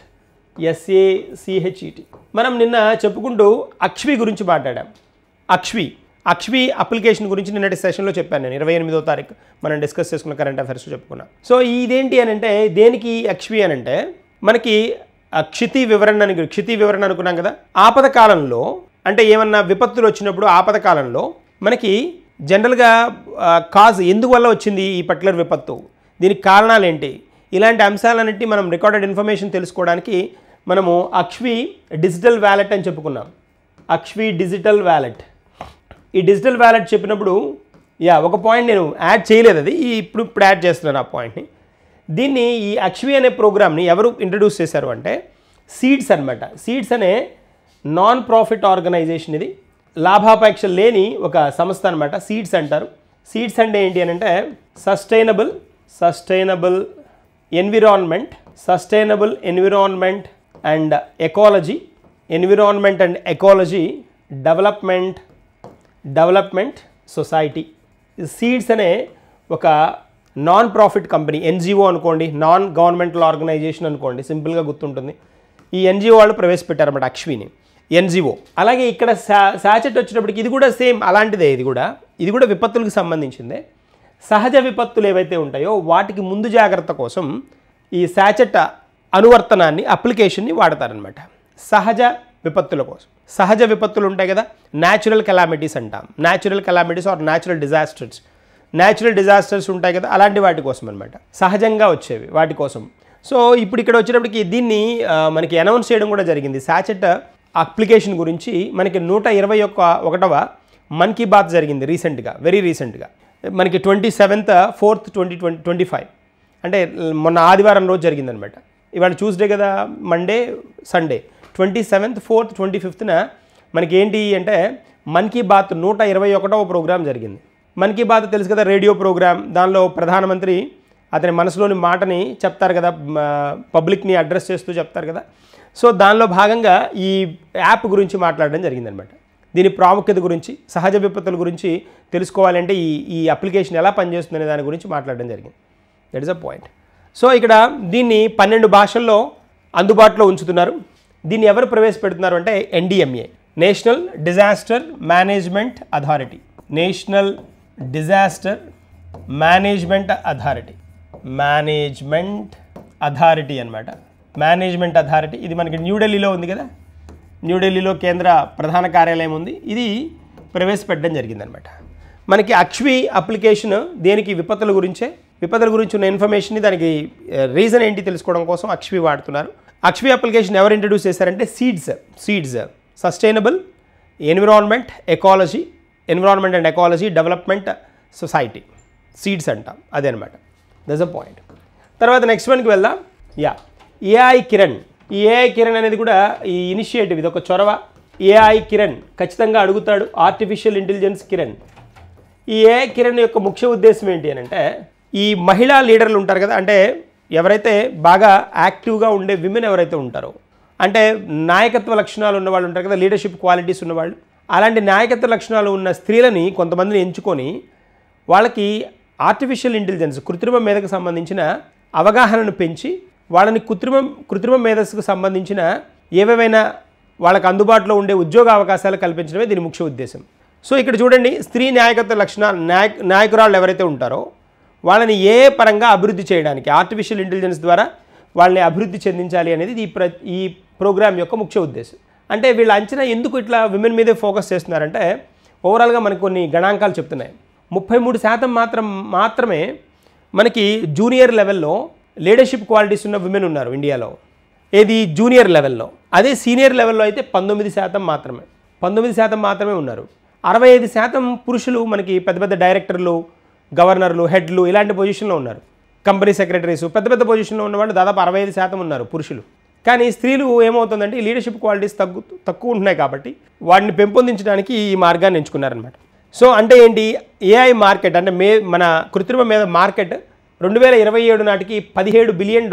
SACHET. మనం నిన్న చెప్పుకుంటూ అక్ష్వి గురించి మాట్లాడాం. అక్ష్వి అప్లికేషన్ గురించి నిన్నటి సెషన్లో చెప్పాను నేను. 28వ తారీఖు మనం డిస్కస్ చేసుకున్న కరెంట్ అఫైర్స్ చెప్పుకున్నాం. సో ఇదేంటి అని అంటే, దేనికి అక్ష్వి అని అంటే, మనకి క్షితి వివరణ అనుకున్నాం కదా. ఆపద కాలంలో అంటే ఏమన్నా విపత్తులు వచ్చినప్పుడు ఆపద కాలంలో మనకి జనరల్గా ఎందువల్ల వచ్చింది ఈ పర్టికులర్ విపత్తు, దీనికి కారణాలు ఏంటి, ఇలాంటి అంశాలన్నింటి మనం రికార్డెడ్ ఇన్ఫర్మేషన్ తెలుసుకోవడానికి మనము అక్ష్వి డిజిటల్ వ్యాలెట్ అని చెప్పుకున్నాం. అక్ష్వి డిజిటల్ వ్యాలెట్. ఈ డిజిటల్ వ్యాలెట్ చెప్పినప్పుడు ఒక పాయింట్ నేను యాడ్ చేయలేదు, అది ఇప్పుడు యాడ్ చేస్తున్నాను ఆ పాయింట్ని. దీన్ని ఈ అక్ష్వి అనే ప్రోగ్రామ్ని ఎవరు ఇంట్రడ్యూస్ చేశారు అంటే సీడ్స్ అనమాట. సీడ్స్ అనే నాన్ ప్రాఫిట్ ఆర్గనైజేషన్, ఇది లాభాపేక్ష లేని ఒక సంస్థ అనమాట. సీడ్స్ అంటారు. సీడ్స్ అంటే ఏంటి అని అంటే sustainable environment and ecology, environment and ecology development society. Seeds అనే ఒక నాన్ ప్రాఫిట్ కంపెనీ, NGO అనుకోండి, నాన్ గవర్నమెంటల్ ఆర్గనైజేషన్ అనుకోండి, సింపుల్గా గుర్తుంటుంది. ఈ NGO వాళ్ళు ప్రవేశపెట్టారన్నమాట అక్ష్విని, NGO. అలాగే ఇక్కడ సాచెట్ వచ్చేటప్పటికి ఇది కూడా సేమ్ అలాంటిదే. ఇది కూడా విపత్తులకు సంబంధించిందే. సహజ విపత్తులు ఏవైతే ఉంటాయో వాటికి ముందు జాగ్రత్త కోసం ఈ సాచెట్ అనువర్తనాన్ని, అప్లికేషన్ని వాడతారనమాట. సహజ విపత్తుల కోసం. సహజ విపత్తులు ఉంటాయి కదా, న్యాచురల్ కెలామిటీస్ అంటాం. Natural calamities or natural disasters ఉంటాయి కదా, అలాంటి వాటి కోసం అనమాట, సహజంగా వచ్చేవి వాటి కోసం. సో ఇప్పుడు ఇక్కడ వచ్చేటప్పటికి దీన్ని మనకి అనౌన్స్ చేయడం కూడా జరిగింది. సాచెట్ అప్లికేషన్ గురించి మనకి 121వ మన్ కీ బాత్ జరిగింది రీసెంట్గా, వెరీ రీసెంట్గా. మనకి 27th 4th 2025 అంటే మొన్న ఆదివారం రోజు జరిగిందనమాట. ఇవాళ ట్యూస్డే కదా, Monday, Sunday. 27th 4th 25th మనకి ఏంటి అంటే మన్ కీ బాత్ 121వ ప్రోగ్రాం జరిగింది. మన్ కీ బాత్ తెలుసు కదా, రేడియో ప్రోగ్రామ్. దానిలో ప్రధానమంత్రి అతని మనసులోని మాటని చెప్తారు కదా, పబ్లిక్ని అడ్రస్ చేస్తూ చెప్తారు కదా. సో దానిలో భాగంగా ఈ యాప్ గురించి మాట్లాడడం జరిగిందనమాట. దీని ప్రాముఖ్యత గురించి, సహజ విపత్తుల గురించి తెలుసుకోవాలంటే ఈ అప్లికేషన్ ఎలా పనిచేస్తుందనే దాని గురించి మాట్లాడడం జరిగింది. That is a point. So ఇక్కడ దీన్ని 12 భాషల్లో అందుబాటులో ఉంచుతున్నారు. దీన్ని ఎవరు ప్రవేశపెడుతున్నారు అంటే NDMA, national disaster management authority. National disaster management authority అనమాట. Management authority. ఇది మనకి న్యూఢిల్లీలో ఉంది కదా, న్యూఢిల్లీలో కేంద్ర ప్రధాన కార్యాలయం ఉంది. ఇది ప్రవేశపెట్టడం జరిగిందనమాట. మనకి అక్ష్వి అప్లికేషన్ దేనికి, విపత్తుల గురించి ఉన్న ఇన్ఫర్మేషన్ని, దానికి రీజన్ ఏంటి తెలుసుకోవడం కోసం అక్ష్వి వాడుతున్నారు. అక్ష్వి అప్లికేషన్ ఎవరు ఇంట్రడ్యూస్ చేశారంటే seeds sustainable environment and ecology development society, seeds అంటాం, అదే అనమాట. That's a point. తర్వాత నెక్స్ట్ వన్కి వెళ్దాం. AI కిరణ్. ఈ AI కిరణ్ అనేది కూడా ఈ ఇనిషియేటివ్, ఇది ఒక చొరవ. AI కిరణ్ ఖచ్చితంగా అడుగుతాడు. Artificial intelligence Kiran. ఈ AI కిరణ్ యొక్క ముఖ్య ఉద్దేశం ఏంటి అని అంటే, ఈ మహిళా లీడర్లు ఉంటారు కదా, అంటే ఎవరైతే బాగా యాక్టివ్గా ఉండే విమెన్ ఎవరైతే ఉంటారో, అంటే నాయకత్వ లక్షణాలు ఉన్నవాళ్ళు ఉంటారు కదా, లీడర్షిప్ క్వాలిటీస్ ఉన్నవాళ్ళు, అలాంటి నాయకత్వ లక్షణాలు ఉన్న స్త్రీలని కొంతమందిని ఎంచుకొని వాళ్ళకి ఆర్టిఫిషియల్ ఇంటెలిజెన్స్, కృత్రిమ మేధకు సంబంధించిన అవగాహనను పెంచి వాళ్ళని కృత్రిమ మేధస్సుకు సంబంధించిన ఏవేవైనా వాళ్ళకి అందుబాటులో ఉండే ఉద్యోగ అవకాశాలు కల్పించడమే దీని ముఖ్య ఉద్దేశం. సో ఇక్కడ చూడండి, స్త్రీ నాయకత్వ లక్షణాలు నాయకురాళ్ళు ఎవరైతే ఉంటారో వాళ్ళని ఏ పరంగా అభివృద్ధి చేయడానికి ఆర్టిఫిషియల్ ఇంటెలిజెన్స్ ద్వారా వాళ్ళని అభివృద్ధి చెందించాలి అనేది ఈ ప్రోగ్రామ్ యొక్క ముఖ్య ఉద్దేశం. అంటే వీళ్ళ అంచనా ఎందుకు ఇట్లా విమెన్ మీదే ఫోకస్ చేస్తున్నారంటే, ఓవరాల్గా మనకు కొన్ని గణాంకాలు చెప్తున్నాయి. 33% మాత్రమే మనకి జూనియర్ లెవెల్లో లీడర్షిప్ క్వాలిటీస్ ఉన్న విమెన్ ఉన్నారు ఇండియాలో. ఏది జూనియర్ లెవెల్లో. అదే సీనియర్ లెవెల్లో అయితే 19% మాత్రమే ఉన్నారు. 65% పురుషులు మనకి పెద్ద పెద్ద డైరెక్టర్లు, గవర్నర్లు, హెడ్లు ఇలాంటి పొజిషన్లో ఉన్నారు. కంపెనీ సెక్రటరీస్, పెద్ద పెద్ద పొజిషన్లో ఉన్నవాళ్ళు దాదాపు 65% ఉన్నారు పురుషులు. కానీ స్త్రీలు ఏమవుతుందంటే ఈ లీడర్షిప్ క్వాలిటీస్ తక్కువ ఉంటున్నాయి కాబట్టి వాటిని పెంపొందించడానికి ఈ మార్గాన్ని ఎంచుకున్నారనమాట. సో అంటే ఏంటి, AI మార్కెట్ అంటే మన కృత్రిమ మీద మార్కెట్ 2027 నాటికి $17 బిలియన్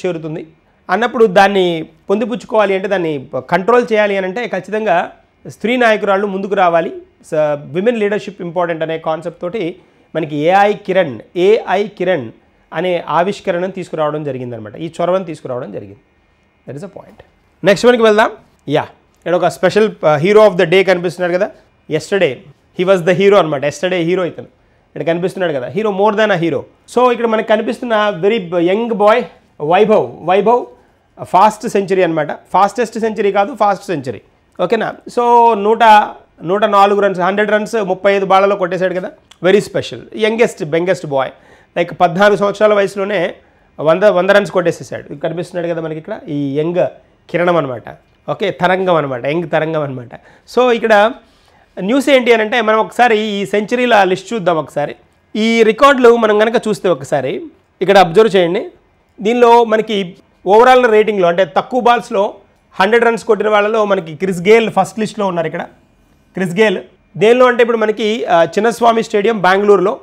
చేరుతుంది అన్నప్పుడు దాన్ని పొందిపుచ్చుకోవాలి అంటే, దాన్ని కంట్రోల్ చేయాలి అని అంటే ఖచ్చితంగా స్త్రీ నాయకురాళ్ళు ముందుకు రావాలి. విమెన్ లీడర్షిప్ ఇంపార్టెంట్ అనే కాన్సెప్ట్ తోటి మనకి ఏఐ కిరణ్ అనే ఆవిష్కరణను తీసుకురావడం జరిగిందనమాట. ఈ చొరవను తీసుకురావడం జరిగింది. That is a point. Next వన్కి వెళ్దాం. ఇక్కడ ఒక special hero of the day కనిపిస్తున్నాడు కదా. Yesterday he was the hero అనమాట. ఎస్టర్డే హీరో ఇతను ఇక్కడ కనిపిస్తున్నాడు కదా, hero more than a hero. So ఇక్కడ మనకు కనిపిస్తున్న very young boy Vaibhav fast century అనమాట. ఫాస్టెస్ట్ సెంచరీ కాదు, ఫాస్ట్ సెంచరీ. ఓకేనా. సో 104 రన్స్, 100 రన్స్ 35 బాళ్ళలో కొట్టేశాడు కదా. Very special, biggest boy. Like 14 సంవత్సరాల వయసులోనే 100 రన్స్ కొట్టేసేసాడు. కనిపిస్తున్నాడు కదా మనకి ఇక్కడ ఈ యంగ్ కిరణం అనమాట. ఓకే, తరంగం అనమాట, యంగ్ తరంగం అనమాట. సో ఇక్కడ న్యూస్ ఏంటి అని అంటే, మనం ఒకసారి ఈ సెంచరీల లిస్ట్ చూద్దాం. ఒకసారి ఈ రికార్డులు మనం కనుక చూస్తే ఒకసారి ఇక్కడ అబ్జర్వ్ చేయండి. దీనిలో మనకి ఓవరాల్ రేటింగ్లో అంటే తక్కువ బాల్స్లో 100 రన్స్ కొట్టిన వాళ్ళలో మనకి క్రిస్ గేల్ ఫస్ట్ లిస్ట్లో ఉన్నారు. ఇక్కడ క్రిస్ గేల్ దేనిలో అంటే ఇప్పుడు మనకి చిన్నస్వామి స్టేడియం బెంగళూరులో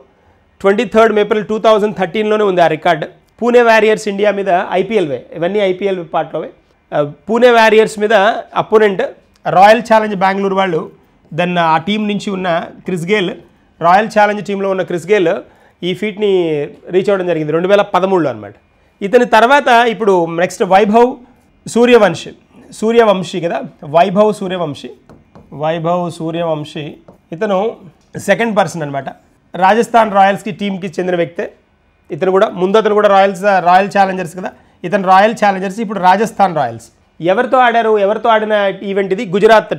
23 ఏప్రిల్ 2013లోనే ఉంది ఆ రికార్డ్. పూణే వారియర్స్ ఇండియా మీద ఐపీఎల్వే, ఇవన్నీ ఐపీఎల్ పార్ట్లోవే. పూణే వారియర్స్ మీద అపోనెంట్ రాయల్ ఛాలెంజ్ బెంగళూరు వాళ్ళు. దెన్ ఆ టీం నుంచి ఉన్న క్రిస్ గేల్, రాయల్ ఛాలెంజ్ టీంలో ఉన్న క్రిస్ గేల్ ఈ ఫీట్ని రీచ్ అవ్వడం జరిగింది 2013లో అనమాట. ఇతని తర్వాత ఇప్పుడు నెక్స్ట్ వైభవ్ సూర్యవంశీ కదా, వైభవ్ సూర్యవంశీ ఇతను సెకండ్ పర్సన్ అనమాట. రాజస్థాన్ రాయల్స్కి టీంకి చెందిన వ్యక్తే ఇతను కూడా. ముందు అతను కూడా రాయల్ ఛాలెంజర్స్ కదా, ఇతను రాయల్ ఛాలెంజర్స్, ఇప్పుడు రాజస్థాన్ రాయల్స్. ఎవరితో ఆడిన ఈవెంట్ ఇది? గుజరాత్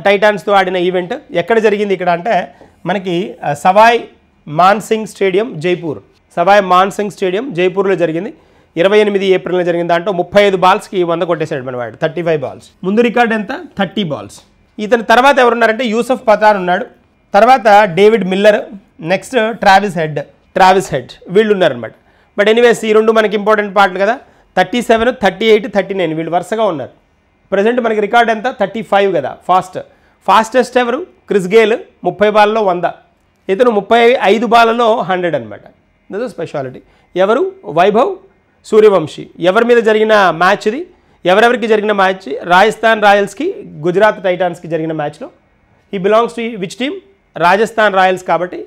టైటాన్స్తో ఆడిన ఈవెంట్. ఎక్కడ జరిగింది ఇక్కడ అంటే మనకి సవాయ్ మాన్సింగ్ స్టేడియం జైపూర్లో జరిగింది. 28 ఏప్రిల్లో జరిగింది. దాంట్లో 35 బాల్స్కి 100 కొట్టేశాడు మనవాడు, 35 బాల్స్. ముందు రికార్డ్ ఎంత? 30 బాల్స్. ఇతని తర్వాత ఎవరున్నారంటే యూసఫ్ పఠాన్ ఉన్నాడు, తర్వాత David Miller, next Travis head వీళ్ళు ఉన్నారనమాట. బట్ ఎనీవేస్ ఈ రెండు మనకి ఇంపార్టెంట్ పార్ట్లు కదా. 37, 38, 39 వీళ్ళు వరుసగా ఉన్నారు. ప్రజెంట్ మనకి రికార్డ్ ఎంత? 35 కదా. ఫాస్టెస్ట్ ఎవరు? క్రిస్ గేల్ 30 బాల్లో 100, ఇతను 35 బాలలో 100 అనమాట. That speciality. ఎవరు? వైభవ్ సూర్యవంశీ. ఎవరి మీద జరిగిన మ్యాచ్ ఇది? ఎవరెవరికి జరిగిన మ్యాచ్? రాజస్థాన్ రాయల్స్కి గుజరాత్ టైటాన్స్కి జరిగిన మ్యాచ్లో. ఈ belongs to which team? Rajasthan Royals కాబట్టి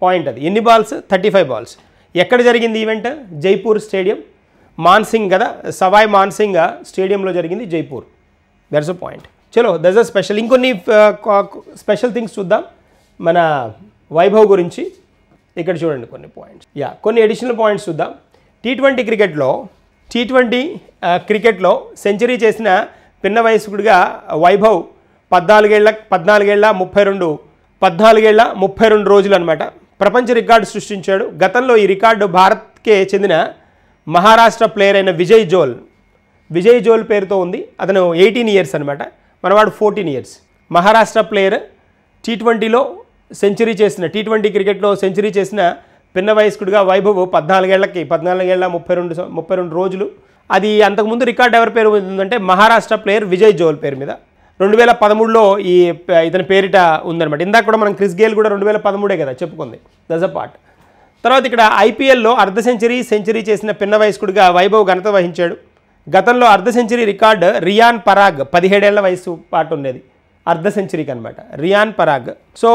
పాయింట్ అది. ఎన్ని బాల్స్? 35 బాల్స్. ఎక్కడ జరిగింది ఈవెంట్? జైపూర్ స్టేడియం, మాన్సింగ్ కదా, సవాయ్ మాన్సింగ్ స్టేడియంలో జరిగింది, జైపూర్. That's a point. చలో, దట్స్ అ స్పెషల్. ఇంకొన్ని స్పెషల్ థింగ్స్ చూద్దాం మన వైభవ్ గురించి. ఇక్కడ చూడండి కొన్ని పాయింట్స్. కొన్ని అడిషనల్ పాయింట్స్ చూద్దాం. T20 క్రికెట్లో సెంచరీ చేసిన పిన్న వయస్కుడిగా వైభవ్ 14 రోజులు అనమాట ప్రపంచ రికార్డు సృష్టించాడు. గతంలో ఈ రికార్డు భారత్కే చెందిన మహారాష్ట్ర ప్లేయర్ అయిన విజయ్ జోల్ పేరుతో ఉంది. అతను 18 ఇయర్స్ అనమాట, మనవాడు 14 ఇయర్స్. మహారాష్ట్ర ప్లేయర్ T20 క్రికెట్లో సెంచరీ చేసిన పిన్న వయస్కుడిగా వైభవ్ 14 రోజులు. అది అంతకుముందు రికార్డ్ ఎవరి పేరు ఉందంటే మహారాష్ట్ర ప్లేయర్ విజయ్ జోల్ పేరు మీద 2013లో ఇతని పేరిట ఉందన్నమాట. ఇందాక కూడా మనం క్రిస్ గేల్ కూడా 2013 కదా చెప్పుకుంది. That's a part. తర్వాత ఇక్కడ ఐపీఎల్లో అర్ధ సెంచరీ చేసిన పిన్న వయస్కుడిగా వైభవ్ ఘనత వహించాడు. గతంలో అర్ధ సెంచరీ రికార్డు రియాన్ పరాగ్ 17 ఏళ్ల వయసు పాటు ఉండేది అర్ధ సెంచరీకి అనమాట, రియాన్ పరాగ్. సో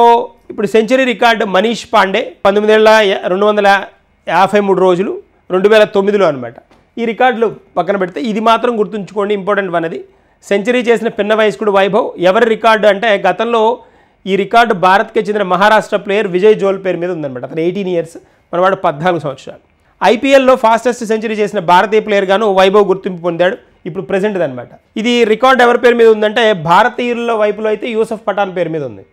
ఇప్పుడు సెంచరీ రికార్డు మనీష్ పాండే 19 ఏళ్ల 253 రోజులు 2009లో అనమాట. ఈ రికార్డులు పక్కన పెడితే ఇది మాత్రం గుర్తుంచుకోండి, ఇంపార్టెంట్ వన్. అది సెంచరీ చేసిన పిన్న వయస్కుడు వైభవ్. ఎవరి రికార్డు అంటే గతంలో ఈ రికార్డు భారత్కి చెందిన మహారాష్ట్ర ప్లేయర్ విజయ్ జోల్ పేరు మీద ఉందన్నమాట. అతను 18 ఇయర్స్, మనవాడు 14 సంవత్సరాలు. ఐపీఎల్లో ఫాస్టెస్ట్ సెంచరీ చేసిన భారతీయ ప్లేయర్ గాను వైభవ్ గుర్తింపు పొందాడు. ఇప్పుడు ప్రెజెంట్ అనమాట. ఇది రికార్డ్ ఎవరి పేరు మీద ఉందంటే భారతీయుల వైపులో అయితే యూసఫ్ పఠాన్ పేరు మీద ఉంది.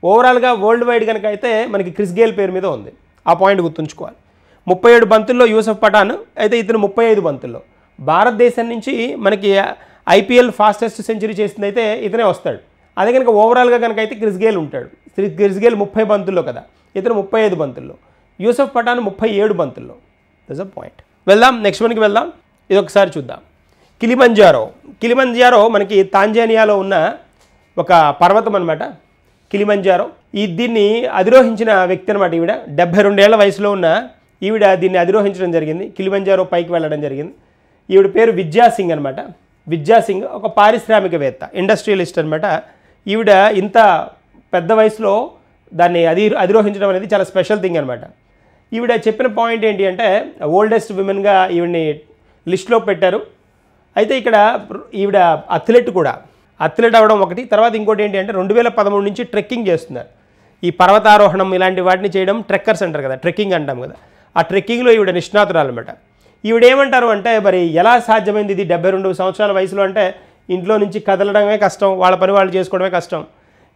ఓవరాల్గా వరల్డ్ వైడ్ కనుక అయితే మనకి క్రిస్ గేల్ పేరు మీద ఉంది. ఆ పాయింట్ గుర్తుంచుకోవాలి. 37 బంతుల్లో యూసఫ్ పఠాన్ అయితే, ఇతను 35 బంతుల్లో. భారతదేశం నుంచి మనకి ఐపీఎల్ ఫాస్టెస్ట్ సెంచరీ చేసింది అయితే ఇతనే వస్తాడు. అదే కనుక ఓవరాల్గా కనుక అయితే క్రిస్ గేల్ ఉంటాడు. క్రిస్ గేల్ 30 బంతుల్లో కదా, ఇతను 35 బంతుల్లో. యూసఫ్ పఠాన్ 37 బంతుల్లో. That's a point. వెళ్దాం, నెక్స్ట్ వన్కి వెళ్దాం. ఇది ఒకసారి చూద్దాం. కిలిమంజారో మనకి తాంజానియాలో ఉన్న ఒక పర్వతం అనమాట. కిలిమంజారో దీన్ని అధిరోహించిన వ్యక్తి అనమాట. ఈవిడ 72 ఏళ్ల వయసులో ఉన్న ఈవిడ దీన్ని అధిరోహించడం జరిగింది. కిలిమంజారో పైకి వెళ్ళడం జరిగింది. ఈవిడ పేరు విద్యాసింగ్ అనమాట. విద్యాసింగ్ ఒక పారిశ్రామికవేత్త, ఇండస్ట్రియలిస్ట్ అనమాట. ఈవిడ ఇంత పెద్ద వయసులో దాన్ని అధిరోహించడం అనేది చాలా స్పెషల్ థింగ్ అనమాట. ఈవిడ చెప్పిన పాయింట్ ఏంటి అంటే ఓల్డెస్ట్ విమెన్గా ఈవిడ్ని లిస్ట్లో పెట్టారు. అయితే ఇక్కడ ఈవిడ అథ్లెట్ కూడా, అథ్లెట్ అవ్వడం ఒకటి, తర్వాత ఇంకోటి ఏంటి అంటే 2013 నుంచి ట్రెక్కింగ్ చేస్తున్నారు. ఈ పర్వతారోహణం ఇలాంటి వాటిని చేయడం ట్రెక్కర్స్ అంటారు కదా, ట్రెక్కింగ్ అంటాం కదా, ఆ ట్రెక్కింగ్లో ఈవిడ నిష్ణాతురాలు అనమాట. ఈవిడేమంటారు అంటే మరి ఎలా సాధ్యమైంది ఇది 72 సంవత్సరాల వయసులో అంటే ఇంట్లో నుంచి కదలడమే కష్టం, వాళ్ళ పని వాళ్ళు చేసుకోవడమే కష్టం.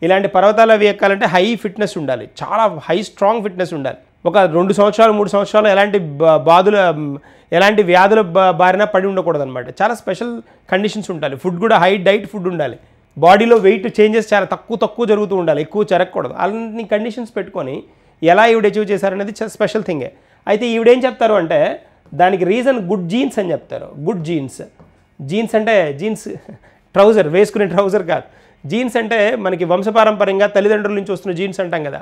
ఇలాంటి పర్వతాలు అవి ఎక్కాలంటే హై ఫిట్నెస్ ఉండాలి, చాలా హై స్ట్రాంగ్ ఫిట్నెస్ ఉండాలి. ఒక 2 సంవత్సరాలు 3 సంవత్సరాలు ఎలాంటి వ్యాధుల బారిన పడి ఉండకూడదు అనమాట. చాలా స్పెషల్ కండిషన్స్ ఉండాలి. ఫుడ్ కూడా హై డైట్ ఫుడ్ ఉండాలి. బాడీలో వెయిట్ చేంజెస్ చాలా తక్కువ జరుగుతూ ఉండాలి, ఎక్కువ జరగకూడదు. అన్ని కండిషన్స్ పెట్టుకొని ఎలా ఈవిడ అచీవ్ చేశారనేది స్పెషల్ థింగే. అయితే ఈవిడేం చెప్తారు అంటే దానికి రీజన్ గుడ్ జీన్స్ అని చెప్తారు. గుడ్ జీన్స్ అంటే జీన్స్ ట్రౌజర్, వేసుకునే ట్రౌజర్ కాదు. జీన్స్ అంటే మనకి వంశపారంపర్యంగా తల్లిదండ్రుల నుంచి వస్తున్న జీన్స్ అంటాం కదా,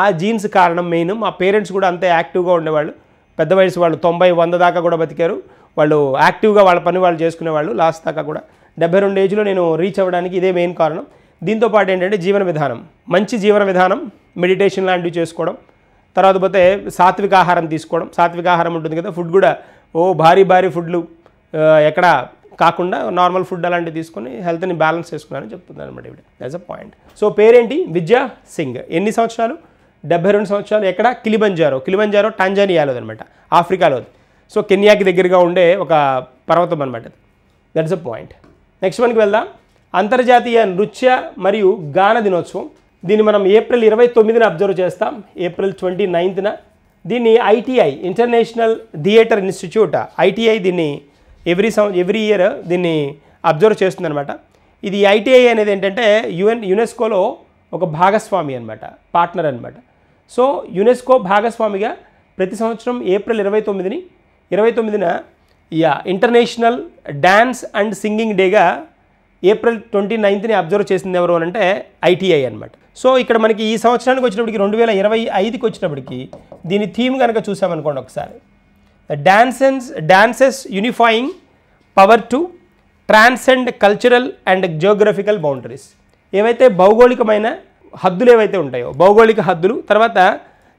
ఆ జీన్స్ కారణం మెయిన్. మా పేరెంట్స్ కూడా అంతే యాక్టివ్గా ఉండేవాళ్ళు, పెద్ద వయసు వాళ్ళు 90-100 దాకా కూడా బతికారు. వాళ్ళు యాక్టివ్గా వాళ్ళ పని వాళ్ళు చేసుకునేవాళ్ళు లాస్ట్ దాకా కూడా. 72 ఏజ్లో నేను రీచ్ అవ్వడానికి ఇదే మెయిన్ కారణం. దీంతోపాటు ఏంటంటే జీవన విధానం, మంచి జీవన విధానం, మెడిటేషన్ లాంటివి చేసుకోవడం, తర్వాత పోతే సాత్విక ఆహారం తీసుకోవడం. సాత్విక ఆహారం ఉంటుంది కదా, ఫుడ్ కూడా భారీ ఫుడ్లు ఎక్కడ కాకుండా నార్మల్ ఫుడ్ అలాంటివి తీసుకొని హెల్త్ని బ్యాలెన్స్ చేసుకున్నానని చెప్తున్నాను అనమాట ఇవిడ. That's a point. సో పేరేంటి? విద్యా సింగ్. ఎన్ని సంవత్సరాలు? 72 సంవత్సరాలు. ఎక్కడ? కిలిమంజారో టాంజానియాలో అనమాట, ఆఫ్రికాలో. సో కెన్యాకి దగ్గరగా ఉండే ఒక పర్వతం అనమాట. That's a point. నెక్స్ట్ వన్కి వెళ్దాం. అంతర్జాతీయ నృత్య మరియు గాన దినోత్సవం. దీన్ని మనం ఏప్రిల్ 29న అబ్జర్వ్ చేస్తాం, ఏప్రిల్ 29న. దీన్ని ITI, international theatre institute, ITI దీన్ని ఎవ్రీ ఇయర్ దీన్ని అబ్జర్వ్ చేస్తుందన్నమాట. ఇది ఐటీఐ అనేది ఏంటంటే యునెస్కోలో ఒక భాగస్వామి అనమాట, పార్ట్నర్ అనమాట. సో యునెస్కో భాగస్వామిగా ప్రతి సంవత్సరం ఏప్రిల్ 29న ఇంటర్నేషనల్ డ్యాన్స్ అండ్ సింగింగ్ డేగా ఏప్రిల్ 29ని అబ్జర్వ్ చేసింది ఎవరు అని అంటే ఐటీఐ అనమాట. సో ఇక్కడ మనకి ఈ సంవత్సరానికి వచ్చినప్పటికి 2025కి వచ్చినప్పటికి దీని థీమ్ కనుక చూసామనుకోండి ఒకసారి, dances unifying power to transcend cultural and geographical boundaries. ఏవైతే భౌగోళికమైన హద్దులు ఏవైతే ఉంటాయో, భౌగోళిక హద్దులు, తర్వాత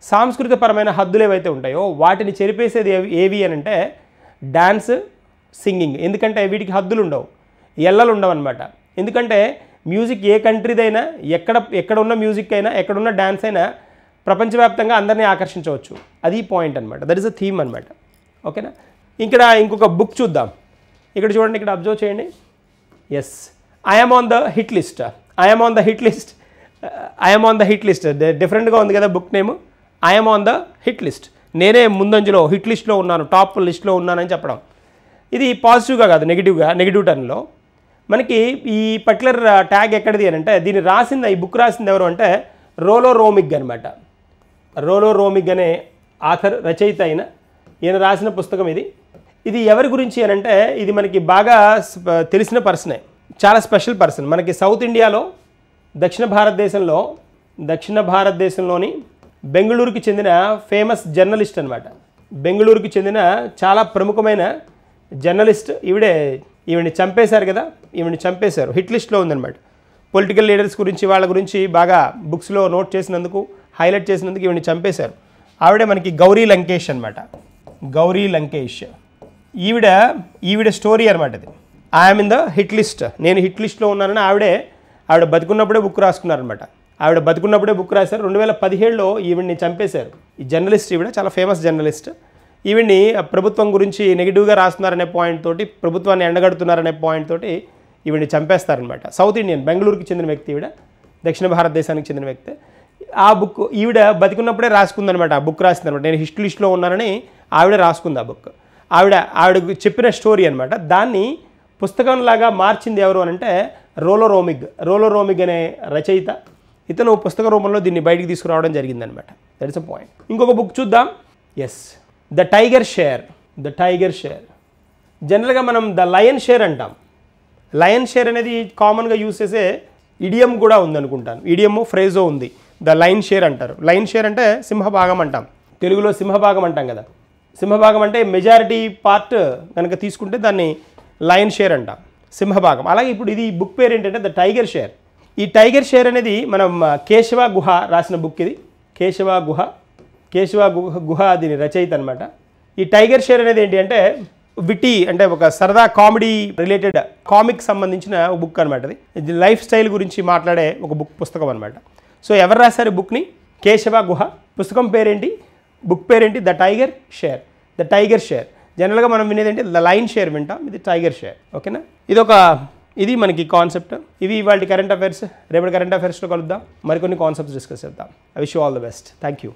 సాంస్కృతికపరమైన హద్దులు ఏవైతే ఉంటాయో వాటిని చెరిపేసేది ఏవి అని అంటే డాన్స్, సింగింగ్. ఎందుకంటే వీటికి హద్దులు ఉండవు, ఎల్లలు ఉండవు అనమాట. ఎందుకంటే మ్యూజిక్ ఏ కంట్రీదైనా, ఎక్కడ ఉన్న మ్యూజిక్ అయినా, ఎక్కడున్న డ్యాన్స్ అయినా ప్రపంచవ్యాప్తంగా అందరినీ ఆకర్షించవచ్చు. అది పాయింట్ అనమాట. దట్ ఈస్ అ థీమ్ అనమాట. ఓకేనా? ఇక్కడ ఇంకొక బుక్ చూద్దాం. ఇక్కడ చూడండి, ఇక్కడ అబ్జర్వ్ చేయండి. Yes, I'm on the hit list. డిఫరెంట్గా ఉంది కదా book name. I'm on the hit list. నేనే ముందంజలో హిట్ లిస్ట్లో ఉన్నాను, టాప్ లిస్ట్లో ఉన్నానని చెప్పడం. ఇది పాజిటివ్గా కాదు, నెగిటివ్ టర్న్లో. మనకి ఈ పర్టికులర్ ట్యాగ్ ఎక్కడిది అని అంటే దీన్ని రాసింది, ఈ బుక్ రాసింది ఎవరు అంటే రోలో రోమిగ్ అనమాట. రోలో రోమిగ్ అనే ఆథర్, రచయిత అయిన ఈయన రాసిన పుస్తకం ఇది. ఇది ఎవరి గురించి అని అంటే ఇది మనకి బాగా తెలిసిన పర్సనే, చాలా స్పెషల్ పర్సన్. మనకి సౌత్ ఇండియాలో దక్షిణ భారతదేశంలోని బెంగళూరుకి చెందిన ఫేమస్ జర్నలిస్ట్ అనమాట. బెంగళూరుకి చెందిన చాలా ప్రముఖమైన జర్నలిస్ట్. ఈవిడ్ని చంపేశారు కదా, హిట్ లిస్ట్లో ఉందన్నమాట. పొలిటికల్ లీడర్స్ గురించి, వాళ్ళ గురించి బాగా బుక్స్లో నోట్ చేసినందుకు, హైలైట్ చేసినందుకు ఈవిడ్ని చంపేశారు. ఆవిడే మనకి గౌరీ లంకేష్ అనమాట. ఈవిడ స్టోరీ అనమాట ఇది. I'm in the hit list, నేను హిట్ లిస్ట్లో ఉన్నానని ఆవిడ బతుకున్నప్పుడే బుక్ రాసుకున్నారనమాట. ఆవిడ బతుకున్నప్పుడే బుక్ రాశారు. 2017లో ఈవిడ్ని చంపేశారు. ఈ జర్నలిస్ట్ ఈవిడ చాలా ఫేమస్ జర్నలిస్ట్. ఈవిడ్ని ప్రభుత్వం గురించి నెగిటివ్గా రాస్తున్నారనే పాయింట్ తోటి, ప్రభుత్వాన్ని ఎండగడుతున్నారనే పాయింట్ తోటి ఈవిడ్ని చంపేస్తారనమాట. సౌత్ ఇండియన్, బెంగళూరుకి చెందిన వ్యక్తి ఈవిడ, దక్షిణ భారతదేశానికి చెందిన వ్యక్తి. ఆ బుక్ ఈవిడ బతికున్నప్పుడే రాసుకుందనమాట. ఆ బుక్ రాసిందనమాట. నేను హిట్ లిస్ట్లో ఉన్నానని ఆవిడ రాసుకుంది ఆ బుక్. ఆవిడకు చెప్పిన స్టోరీ అనమాట. దాన్ని పుస్తకంలాగా మార్చింది ఎవరు అని అంటే రోలో రోమిగ్ అనే రచయిత. ఇతను పుస్తక రూపంలో దీన్ని బయటికి తీసుకురావడం జరిగిందనమాట. That is a point. ఇంకొక బుక్ చూద్దాం. Yes, the tiger share. జనరల్గా మనం ద లయన్ షేర్ అంటాం. లయన్ షేర్ అనేది కామన్గా యూస్ చేసే ఇడియం కూడా ఉందనుకుంటాను. ఇడియము ఫ్రేజో ఉంది. ద లయన్ షేర్ అంటారు. లయన్ షేర్ అంటే సింహభాగం అంటాం. తెలుగులో సింహభాగం అంటాం కదా. సింహభాగం అంటే మెజారిటీ పార్ట్ కనుక తీసుకుంటే దాన్ని లయన్ షేర్ అంటాం, సింహభాగం. అలాగే ఇప్పుడు ఇది బుక్ పేరు ఏంటంటే ద టైగర్ షేర్. ఈ టైగర్ షేర్ అనేది మనం కేశవ గుహ రాసిన బుక్ ఇది. కేశవ గుహ దీని రచయిత అనమాట. ఈ టైగర్ షేర్ అనేది ఏంటి అంటే విటీ అంటే ఒక సరదా కామెడీ రిలేటెడ్ కామిక్ సంబంధించిన ఒక బుక్ అనమాట. ఇది లైఫ్ స్టైల్ గురించి మాట్లాడే ఒక పుస్తకం అనమాట. సో ఎవరు రాశారు బుక్ని? కేశవ గుహ. పుస్తకం పేరేంటి? బుక్ పేరేంటి? The tiger share. జనరల్గా మనం వినేది ఏంటి? ద లయన్ షేర్ వింటాం, ఇది టైగర్ షేర్. ఓకేనా? ఇది మనకి కాన్సెప్ట్. ఇవి ఇవాళ కరెంట్ అఫైర్స్. రేపటి కరెంట్ అఫైర్స్లో కలుద్దాం, మరికొన్ని కాన్సెప్ట్స్ డిస్కస్ చేద్దాం. I wish you all the best. Thank you.